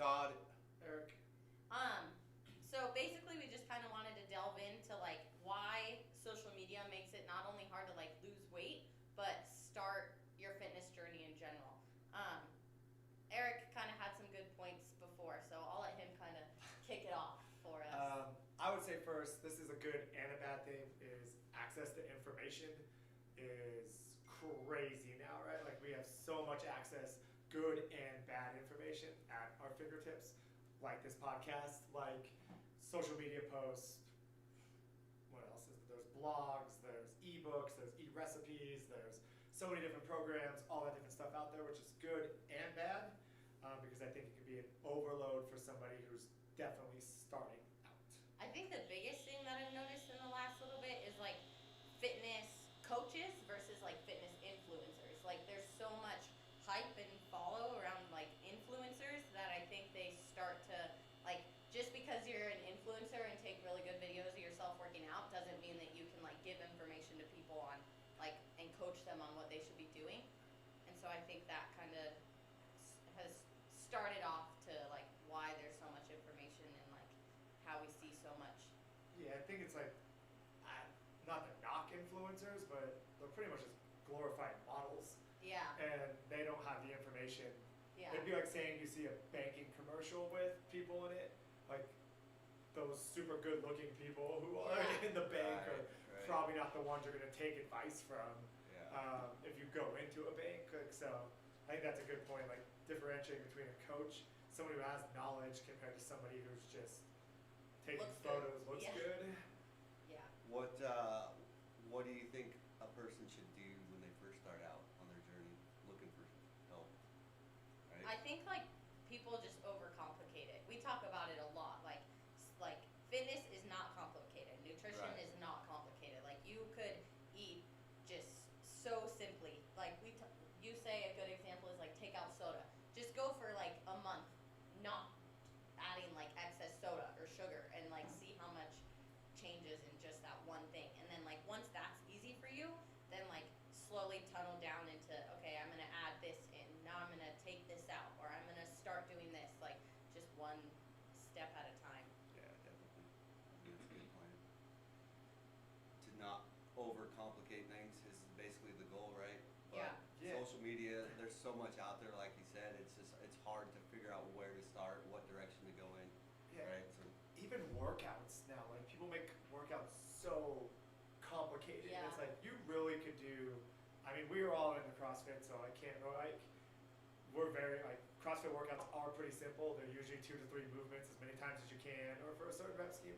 Todd. Eric. So basically we just kind of wanted to delve into like why social media makes it not only hard to like lose weight, but start your fitness journey in general. Eric kind of had some good points before, so I'll let him kind of kick it off for us. I would say first, this is a good and a bad thing, is access to information is crazy now, right? Like we have so much access, good and bad information at our fingertips, like this podcast, like social media posts. What else is there? There's blogs, there's ebooks, there's e-recipes, there's so many different programs, all that different stuff out there, which is good and bad, because I think it could be an overload for somebody who's definitely starting out. I think the biggest thing that I've noticed in the last little bit is like fitness coaches versus like fitness influencers. Like there's so much hype and follow around like influencers that I think they start to like, just because you're an influencer and take really good videos of yourself working out doesn't mean that you can like give information to people on like and coach them on what they should be doing. And so I think that kind of has started off to like why there's so much information and like how we see so much. Yeah, I think it's like, not to knock influencers, but they're pretty much just glorified models. Yeah. And they don't have the information. Yeah. It'd be like saying you see a banking commercial with people in it, like those super good looking people who are in the bank are probably not the ones you're going to take advice from if you go into a bank. Like, so I think that's a good point, like differentiating between a coach, somebody who has knowledge compared to somebody who's just taking photos, looks good. Yeah. What do you think a person should do when they first start out on their journey looking for help? Right? I think like people just overcomplicate it. We talk about it a lot. Like fitness is not complicated. Nutrition is not complicated. Like you could eat just so simply. Like you say a good example is like take out soda. Just go for like a month, not adding like excess soda or sugar, and like see how much changes in just that one thing. And then like once that's easy for you, then like slowly tunnel down into, okay, I'm gonna add this in, now I'm gonna take this out, or I'm gonna start doing this, like just one step at a time. Yeah, definitely. That's a good plan. To not overcomplicate things is basically the goal, right? But social media, there's so much out there, like you said, it's hard to figure out where to start, what direction to go in. Right? So even workouts now, like people make workouts so complicated. It's like you really could do, I mean, we were all into CrossFit, so I can't like, we're very like, CrossFit workouts are pretty simple. They're usually 2 to 3 movements as many times as you can, or for a certain rep scheme.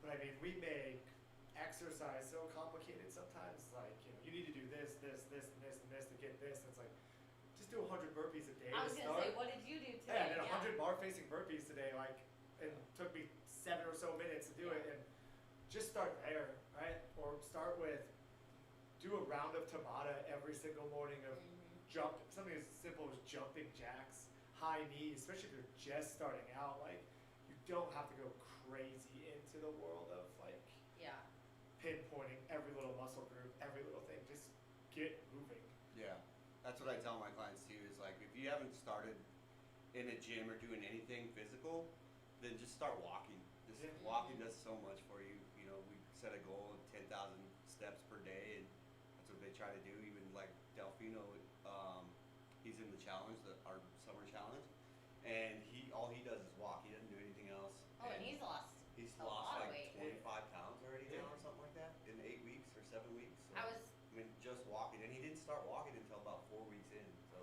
But I mean, we make exercise so complicated sometimes, like, you know, you need to do this, this, this, and this, and this to get this. And it's like, just do 100 burpees a day. I was going to say, what did you do today? Yeah, I did 100 bar facing burpees today, like, it took me 7 or so minutes to do it, and just start there, right? Or start with, do a round of Tabata every single morning of jump, something as simple as jumping jacks, high knees, especially if you're just starting out. Like, you don't have to go crazy into the world of like pinpointing every little muscle group, every little thing. Just get moving. Yeah, that's what I tell my clients too, is like, if you haven't started in a gym or doing anything physical, then just start walking. Just walking does so much for you. You know, we set a goal of 10,000 steps per day, and that's what they try to do. Even like Delfino, he's in the challenge, our summer challenge, and all he does is walk. He doesn't do anything else. Oh, and he's lost like 25 pounds already now, or something like that, in 8 weeks or 7 weeks. So, I mean, just walking, and he didn't start walking until about 4 weeks in. So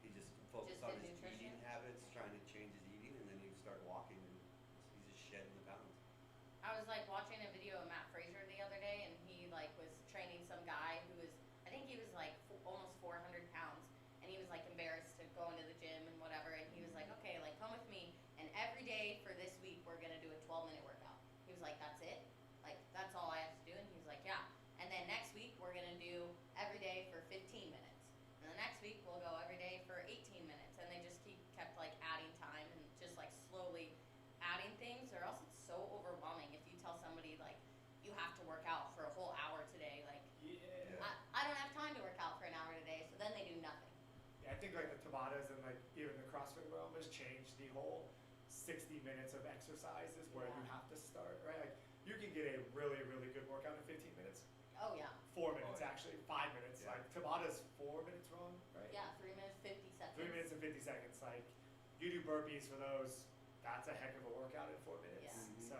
he just focused on his eating habits, trying to change his eating, and then he'd start walking, and he's just shedding the pounds. I was like watching a video of Matt Fraser the other day, and he like was training some guy who was, I think he was like almost 400 pounds, and he was like embarrassed to go into the gym and whatever, and he was like, okay, like come with me, and every day for this week we're gonna do a 12-minute workout. He was like, that's it? Like, that's all I have to do? And he was like, yeah. And then next week we're gonna do every day for 15 minutes. And the next week we'll go every day for 18 minutes. And they just kept like adding time and just like slowly adding things, or else it's so overwhelming if you tell somebody like, you have to work out for a whole hour today. Like, I don't have time to work out for an hour today, so then they do nothing. Yeah, I think like the Tabatas and like even the CrossFit realm has changed the whole 60 minutes of exercise is where you Yeah. have to start, right? Like you can get a really, really good workout in 15 minutes. Oh yeah. 4 minutes yeah. actually, 5 minutes. Yeah. Like Tabata's 4 minutes wrong, right? Yeah, 3 minutes 50 seconds. 3 minutes and 50 seconds. Like you do burpees for those, that's a heck of a workout in 4 minutes. Yeah. Mhm. So,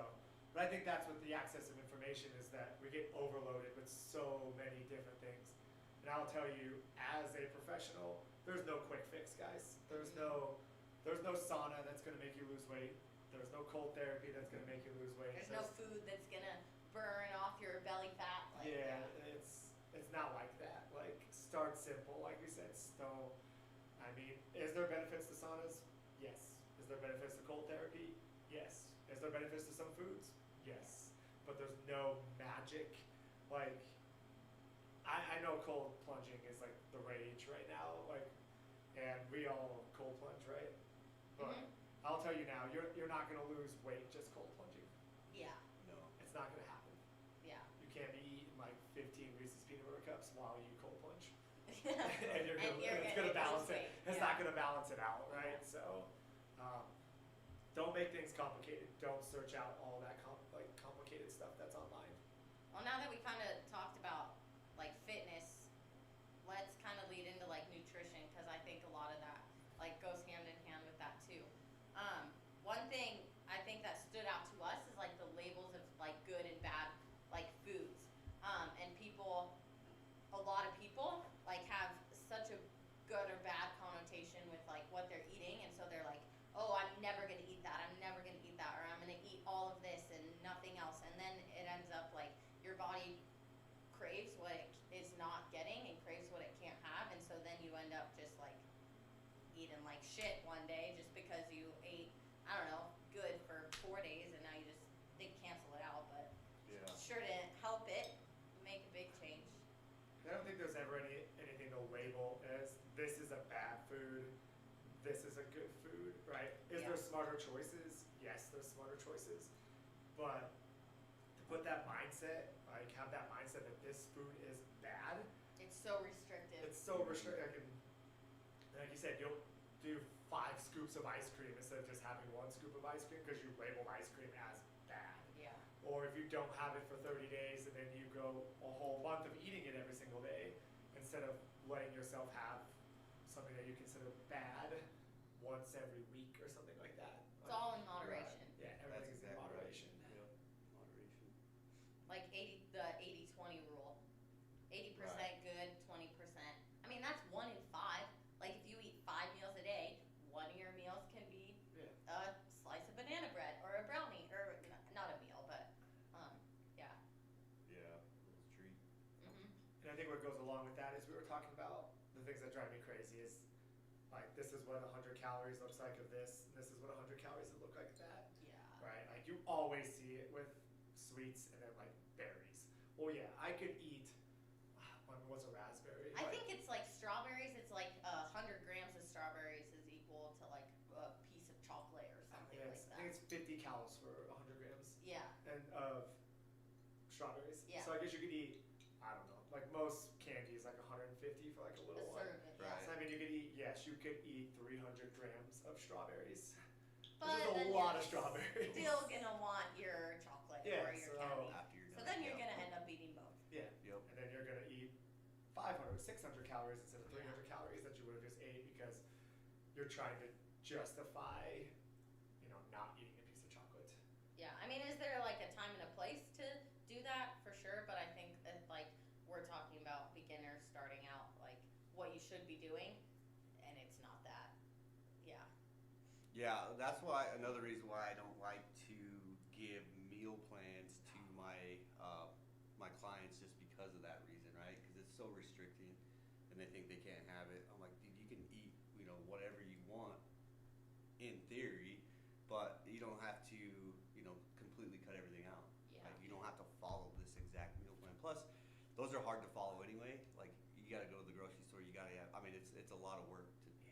but I think that's what the access of information is, that we get overloaded with so many different things. And I'll tell you, as a professional, there's no quick fix, guys. There's no sauna that's gonna make you lose weight. There's no cold therapy that's gonna make you lose weight. There's no food that's gonna burn off your belly fat. Like, Yeah, it's not like that. Like start simple, like we said. So, I mean, is there benefits to saunas? Yes. Is there benefits to cold therapy? Yes. Is there benefits to some foods? Yes. But there's no magic. Like, I know cold plunging is like the rage right now. Like, and we all cold plunge, right? But Mhm. I'll tell you now, you're not gonna lose weight just cold plunging. Yeah, No. It's not gonna happen. yeah. You can't be eating like 15 Reese's peanut butter cups while you cold plunge. And and it's gonna balance it. It's not gonna balance it out, right? So, don't make things complicated. Don't search out all that complicated stuff that's online. Well, now that we kind of talked about like fitness, let's kind of lead into like nutrition, because I think a lot of that like goes hand in hand with that too. One thing I think that stood out to us is like the labels of like good and bad like foods, and a lot of people like have such a good or bad connotation with like what they're eating, and so they're like, oh, I'm never gonna eat that, I'm never gonna eat that, or I'm gonna eat all of this and nothing else, and then it ends up like your body craves what it is not getting and craves what it can't have, and so then you end up just like eating like shit one day just because you ate, I don't know, good for 4 days, and now you just think cancel it out, but Yeah. sure didn't help it make a big change. I don't think there's ever anything to label as this is a bad food, this is a good food, right? Is Yeah. there smarter choices? Yes, there's smarter choices. But to put that mindset, like have that mindset that this food is bad, It's so restrictive. it's so restrictive. Like you said, you'll do 5 scoops of ice cream instead of just having 1 scoop of ice cream because you labeled ice cream as bad. Yeah. Or if you don't have it for 30 days and then you go a whole month of eating it every single day instead of letting yourself have something that you consider bad once every week or something like that. It's all in moderation. Yeah, That's everything's in exactly right. moderation. Yep. Moderation. Like the 80-20 rule. 80% Right. good, 20%. I mean, that's 1 in 5. Like if you eat 5 meals a day, one of your meals can be Yeah. a slice of banana bread or a brownie, or not a meal, but yeah. Yeah. Little treat. Mhm. And I think what goes along with that is we were talking about the things that drive me crazy is like this is what 100 calories looks like of this, and this is what 100 calories would look like of that. Yeah. Right? Like you always see it with sweets and then like berries. Well, yeah, I could eat. What's a raspberry? I Like, think it's like strawberries. It's like 100 grams of strawberries is equal to like a piece of chocolate or something I like think that. it's 50 calories for 100 grams Yeah. and of strawberries. Yeah. So I guess you could eat. I don't know. Like most candy is like 150 for like a A little one. serving. Yeah. Right. So I mean, you could eat. Yes, you could eat 300 grams of strawberries. But Which is then a lot you're of strawberries. Still gonna want your chocolate Yeah, or your so- candy. After you're So done. then you're Yep. gonna end up eating both. Yeah. Yep. And then you're gonna eat 500, 600 calories instead of 300 calories that you would have just ate because you're trying to justify, not eating a piece of chocolate. Yeah, I mean, is there like a time and a place to do that? For sure, but I think that like we're talking about beginners starting out, like what you should be doing, and it's not that. Yeah. Yeah, that's why another reason why I don't like to give meal plans to my clients, just because of that reason, right? Because it's so restricting, and they think they can't have it. I'm like, dude, you can eat, whatever you want in theory, but you don't have to, completely cut everything out. Yeah. Like you don't have to follow this exact meal plan. Plus, those are hard to follow anyway. Like you got to go to the grocery store. You got to have. I mean, it's a lot of work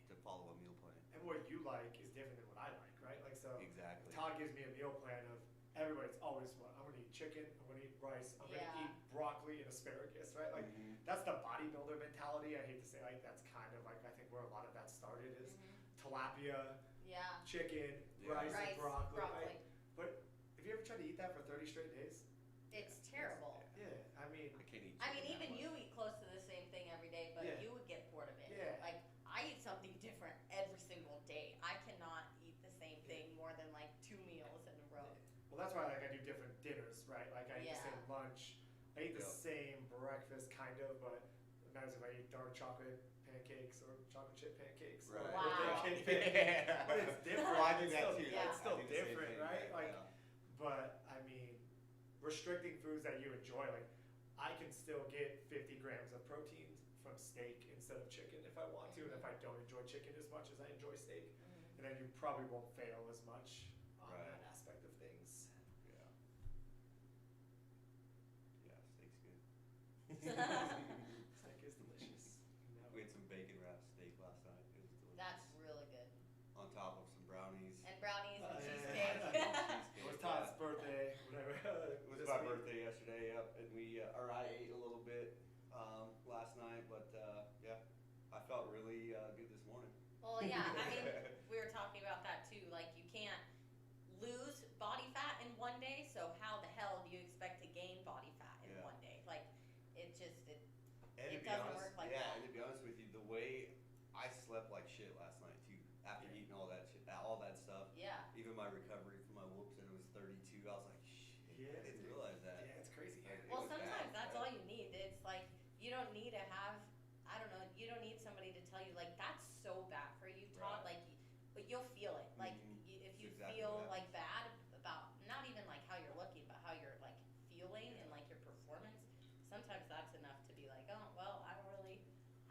to follow a meal plan. And what you like is different than what I like, right? Like so. Exactly. Todd gives me a meal plan of everybody's always what I'm gonna eat chicken, I'm gonna eat rice, I'm Yeah. gonna eat broccoli and asparagus, right? Like Mhm. that's the bodybuilder mentality. I hate to say like that's kind of like I think where a lot of that started is Mhm. tilapia, Yeah. chicken, rice and Rice, broccoli. broccoli. Right? But have you ever tried to eat that for 30 straight days? It's terrible. Yeah, I mean, I can't eat. I mean, chicken that even much. you eat close to the same thing every day, but Yeah. you would get bored of it. Yeah. Like, I eat something different every single day. I cannot eat the same thing more than like 2 meals in a row. well, that's why like I do different dinners, right? Like I eat the Yeah. same lunch, I eat the Yeah. same breakfast, kind of, but it matters if I eat dark chocolate pancakes or chocolate chip pancakes. Or Right. Wow. birthday cake pancakes. But it's different. Well, I do It's that still- too. Yeah. It's still I do the same different, thing, right? Like, yeah. but I mean, restricting foods that you enjoy, like I can still get 50 grams of protein from steak instead of chicken if I want to, and if I don't enjoy chicken as much as I enjoy steak, Mhm. and then you probably won't fail as much on Right. that aspect of things. Yeah. Yeah, steak's good. Steak is delicious. No. We had some bacon wrapped steak last night. It was delicious. That's really good. On top of some brownies. And brownies and Yeah. cheesecake. It was Todd's birthday, whatever. It was this my week. birthday yesterday, yep, and or I ate a little bit last night, but yeah, I felt really good this morning. Well, yeah, I mean, we were talking about that too. Like, you can't lose body fat in one day, so how the hell do you expect to gain body fat in Yeah. one day? Like, it just, And It to be doesn't honest, work like yeah, that. and to be honest with you, the way I slept like shit last night too, after Yeah. eating all that shit, all that stuff. yeah. Even my recovery from my whoops, and it was 32. I was like, shit, Yeah, I didn't dude. realize that. Yeah, it's crazy. Like, it Well, was sometimes bad, that's right? all you need. It's like, you don't need to have, I don't know, you don't need somebody to tell you, like, that's so bad for you, Todd. Right. Like, but you'll feel it. Like, Mhm. if That's you exactly feel what like bad about, not even like how you're looking, but how you're like feeling and like your performance, sometimes that's enough to be like, oh, well, I don't really,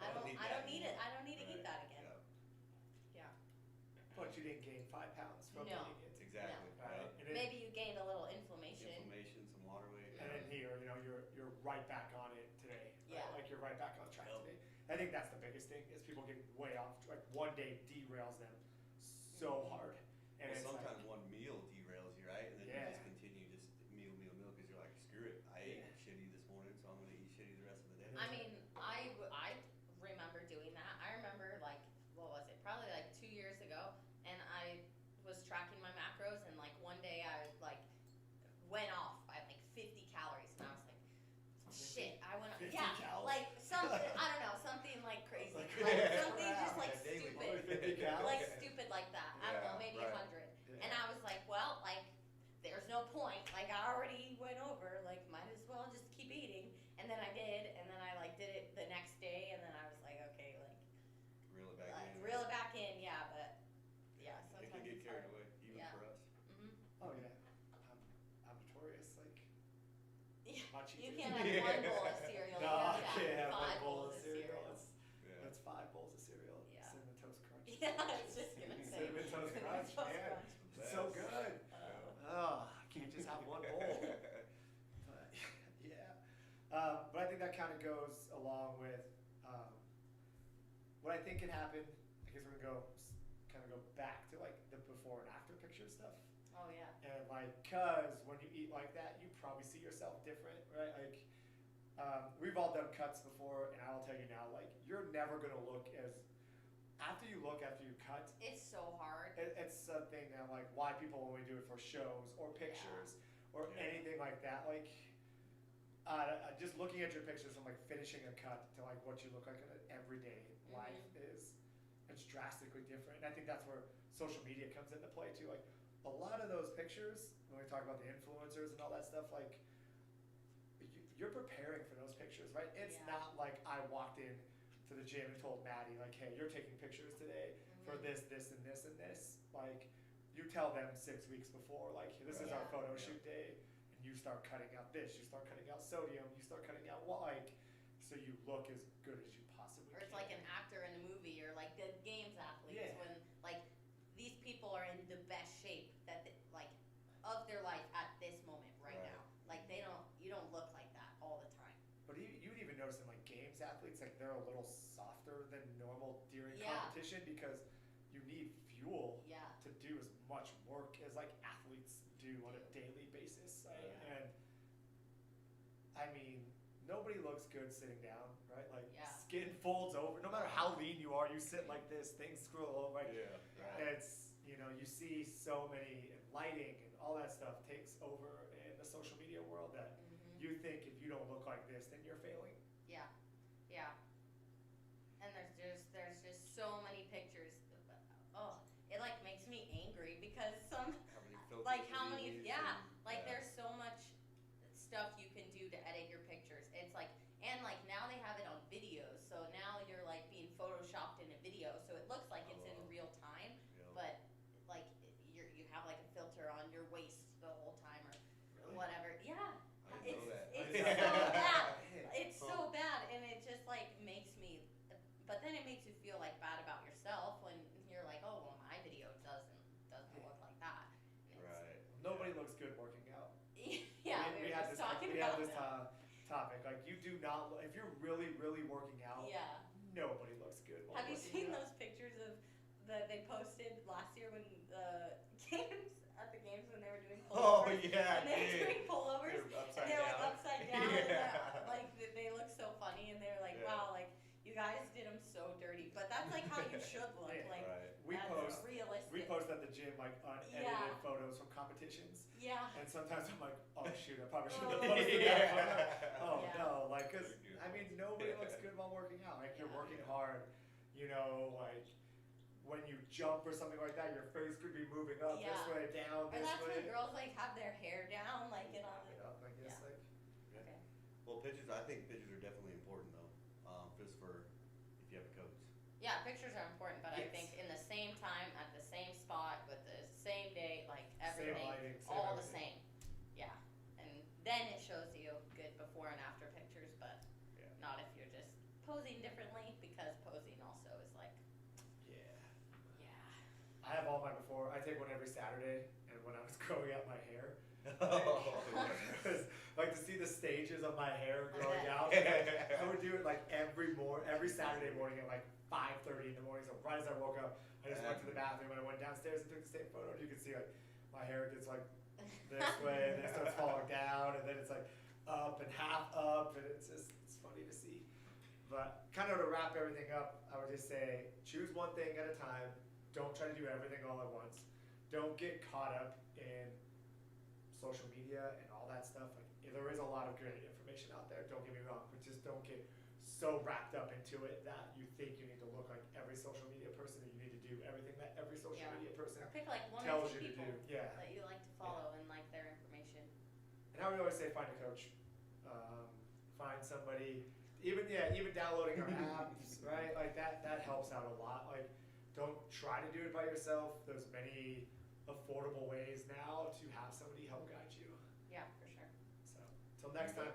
I don't need it. I don't need to eat Right, that again. yeah. Yeah. But you didn't gain 5 pounds from No. eating it. Exactly. Right. Yeah. And then, Maybe you gained a little inflammation. Inflammation, some water weight. and then here, you know, you're right back on it today. Right? Yeah. Like you're right back on track Yep. today. I think that's the biggest thing is people get way off. Like one day derails them so hard, and Well, it's sometimes like, one meal derails you, right? And then Yeah. you just continue just meal, because you're like, screw it. I ate Yeah. shitty this morning, so I'm gonna eat shitty the rest of the day. I mean, I remember doing that. I remember, like, what was it? Probably like 2 years ago, and I was tracking my macros, and like one day I like went off by like 50 calories, and I was like, shit, I went off. 50 Yeah, calories? like something, I don't know, something like crazy, Like, like something just wow, like that daily stupid, 50 calories? like stupid like that. I don't know, Yeah, maybe right. 100. Yeah. And I was like, well, like, there's no point. Like, I already went over. Like, might as well just keep eating. And then I did, and then I like did it the next day, and then I was like, okay, like, Reel it back in. reel it back in, yeah. But yeah, It sometimes can get it's carried hard. away, even Yeah. for us. Mm-hmm. oh yeah, I'm notorious. Like Yeah. much You easier. can't have one bowl of cereal. No, you I have to can't have have one 5 bowl bowls of of cereal. cereal. Yeah. That's 5 bowls of cereal. Yeah. Cinnamon Toast Crunch. Yeah, I was just gonna say. Cinnamon Toast Crunch, Toast man. Crunch. It's so good. Oh, I can't just have one bowl. But, yeah. But I think that kind of goes along with what I think can happen. I guess we're gonna kind of go back to like the before and after picture stuff. Oh yeah. And like, cause when you eat like that, you probably see yourself different, right? Like, we've all done cuts before, and I will tell you now, like, you're never gonna look as after you cut. It's so hard. It's something that like why people only do it for shows or pictures or Yeah. anything like that. Like, just looking at your pictures from like finishing a cut to like what you look like in an everyday life is, it's drastically different. And I think that's where social media comes into play too. Like a lot of those pictures, when we talk about the influencers and all that stuff, like you're preparing for those pictures, right? It's Yeah. not like I walked in to the gym and told Maddie like, hey, you're taking pictures today for this, this, and this, and this. Like, you tell them 6 weeks before, like, this is our Yeah. photo Yeah. shoot day, and you start cutting out this, you start cutting out sodium, you start cutting out like, so you look as good as you possibly Or can. it's like an actor in a movie, or like the games athletes Yeah. when like these people are in the best shape like of their life at this moment right Right. now. Like you don't look like that all the time. But you would even notice in like games athletes, like they're a little softer than normal during Yeah. competition because you need fuel Yeah. to do as much work as like athletes do on a daily basis. Right? Yeah. And I mean, nobody looks good sitting down, right? Like Yeah. skin folds over. No matter how lean you are, you sit like this, things scroll over. Like, Yeah. Yeah. it's, you you see so many lighting and all that stuff takes over in the social media world that Mm-hmm. you think if you don't look like this, then you're failing. Yeah, yeah. And there's just so many pictures. Oh, it like makes me angry because some How many filters like do how you many use yeah and- like yeah. there's so much stuff you can do to edit your pictures. It's like and like now they have it on videos, so now you're like being photoshopped in a video, so it looks like it's in Oh. real time, Yeah. but like you have like a filter on your waist the whole time or Really? whatever. Yeah. I didn't know that. It's so bad. Man. It's so bad, and it just like makes me. But then it makes you feel like bad about yourself when you're like, oh well, my video doesn't look like that. And it's- Right. Nobody looks good working out. Yeah, we we were had just this, talking we about had this that. topic. Like, you do not, if you're really, really working out, Yeah. nobody looks good while Have you working seen out. those pictures of that they posted last year when the games when they were doing Oh pullovers? yeah, When they were dude. doing pullovers, They're upside and they're like down. upside down, and Yeah. they're, like they look so funny, and they're like, Yeah. wow, like you guys did them so dirty, but that's like how you should look, Yeah. like Right. We that's post, realistic. we post at the gym, like, unedited Yeah. photos from competitions. Yeah. And sometimes I'm like, oh shoot, I probably should Oh. have posted that photo. Yeah. Oh Yeah. no, like, cause, Very I mean, nobody looks good while working out. Like, you're Yeah. working hard, like, when you jump or something like that, your face could be moving up this Yeah. way, down Or this that's way. when girls like have their hair down, like in all You know, I guess, Yeah. like, Okay. Well, pictures. I think pictures are definitely important though. Just for if you have a coach. Yeah, pictures are important, but I Yes. think in the same time, at the same spot, with the same day, like Same everything, lighting, same all the everything. same. Yeah, and then it shows you good before and after pictures, but Yeah. not if you're just posing differently, because posing also is like, yeah. yeah. I have all my before. I take one every Saturday, and when I was growing out my hair, Oh, it was, like, to see the stages of my hair I growing bet. out. I would do it like every Saturday morning at like 5:30 in the morning. So right as I woke up, I just went to the bathroom and I went downstairs and took the same photo. And you can see like my hair gets like this way, and then it starts falling down, and then it's like up and half up, and it's funny to see. But kind of to wrap everything up, I would just say choose one thing at a time. Don't try to do everything all at once. Don't get caught up in social media and all that stuff. Like, there is a lot of good information out there, don't get me wrong, but just don't get so wrapped up into it that you think you need to look like every social media person, and you need to do everything that every social Yeah. media person Or pick like one or tells two you to people do. Yeah. that you like to follow and like their information. And I would always say find a coach. Find somebody, even downloading our apps, right? Like that helps out a lot. Like, don't try to do it by yourself. There's many affordable ways now to have somebody help guide you. Yeah, for sure. So, till next time.